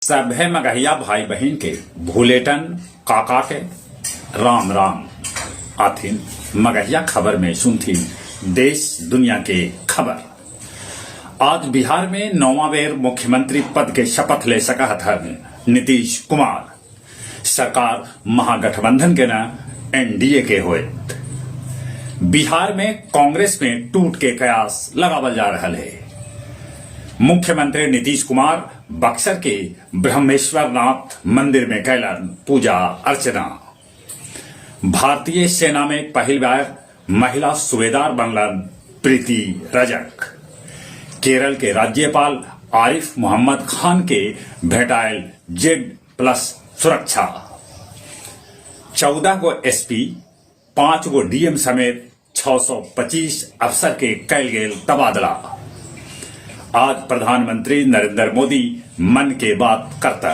सभे मगहिया भाई बहन के भूलेटन काका के राम राम आथिन मगहिया खबर में सुनथी देश दुनिया के खबर। आज बिहार में 9वां बेर मुख्यमंत्री पद के शपथ ले सका हथन नीतीश कुमार। सरकार महागठबंधन के न एनडीए के होए। बिहार में कांग्रेस में टूट के कयास लगावल जा रहा है। मुख्यमंत्री नीतीश कुमार बक्सर के ब्रह्मेश्वर नाथ मंदिर में कैलन पूजा अर्चना। भारतीय सेना में पहली बार महिला सूबेदार बनलन प्रीति रजक। केरल के राज्यपाल आरिफ मोहम्मद खान के भेटायल Z+ सुरक्षा। 14 गो एसपी 5 गो डीएम समेत 625 अफसर के कैल गेल तबादला। आज प्रधानमंत्री नरेंद्र मोदी मन के बात करता।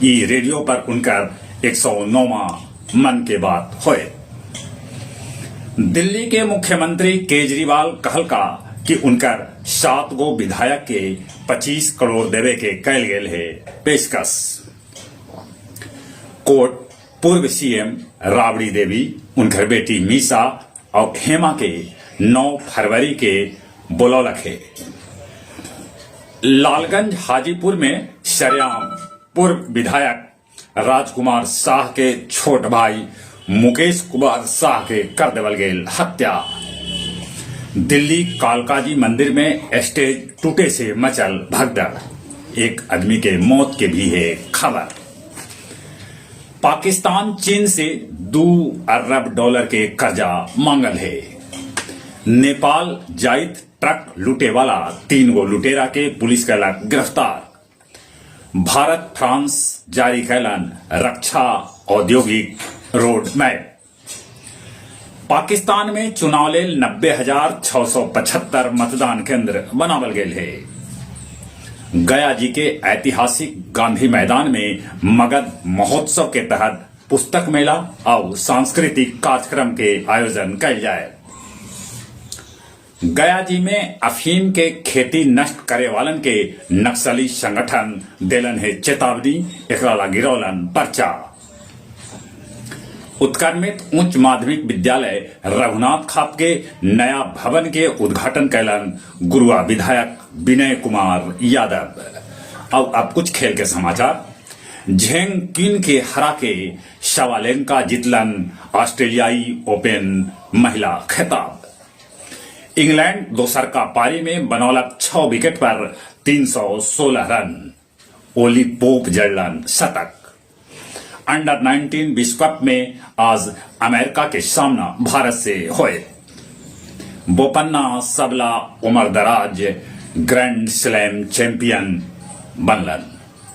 ये रेडियो पर उनकर 109वां मन के बात होए। दिल्ली के मुख्यमंत्री केजरीवाल कहल का कि उनकर 7 गो विधायक के 25 करोड़ देवे के कैल गेल है पेशकश। कोर्ट पूर्व सीएम राबड़ी देवी, उनकर बेटी मीसा और हेमा के 9 फरवरी के बुलौलक है। लालगंज हाजीपुर में सरेआम पूर्व विधायक राजकुमार शाह के छोट भाई मुकेश कुमार शाह के कर देवल गेल हत्या। दिल्ली कालकाजी मंदिर में स्टेज टूटे से मचल भगदड़। एक आदमी के मौत के भी है खबर। पाकिस्तान चीन से $2 अरब के कर्जा मांगल है। नेपाल जाइत ट्रक लूटे वाला 3 गो लुटेरा के पुलिस कैलक गिरफ्तार। भारत फ्रांस जारी कैलन रक्षा औद्योगिक रोड मैप। पाकिस्तान में चुनाव लेल 90,675 मतदान केंद्र बनावल गेल है। गया जी के ऐतिहासिक गांधी मैदान में मगध महोत्सव के तहत पुस्तक मेला और सांस्कृतिक कार्यक्रम के आयोजन कैल जाए। गया जी में अफीम के खेती नष्ट करे वालन के नक्सली संगठन देलन है चेतावनी, एकरा गिरौलन पर्चा। उत्क्रमित उच्च माध्यमिक विद्यालय रघुनाथ खाप के नया भवन के उद्घाटन कैलन गुरुआ विधायक विनय कुमार यादव। और अब कुछ खेल के समाचार। झेंग किन के हरा के शवालेंका जीतलन ऑस्ट्रेलियाई ओपन महिला खिताब। इंग्लैंड दोसरका पारी में बनौलक 6 विकेट पर 316 रन। ओली पोप जड़लन शतक। अंडर 19 विश्व कप में आज अमेरिका के सामना भारत से होए। बोपन्ना सबला उमर दराज ग्रैंड स्लैम चैंपियन बनलन।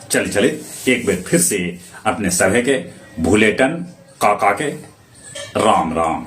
चले एक बार फिर से अपने सभी के भूलेटन काका के राम राम।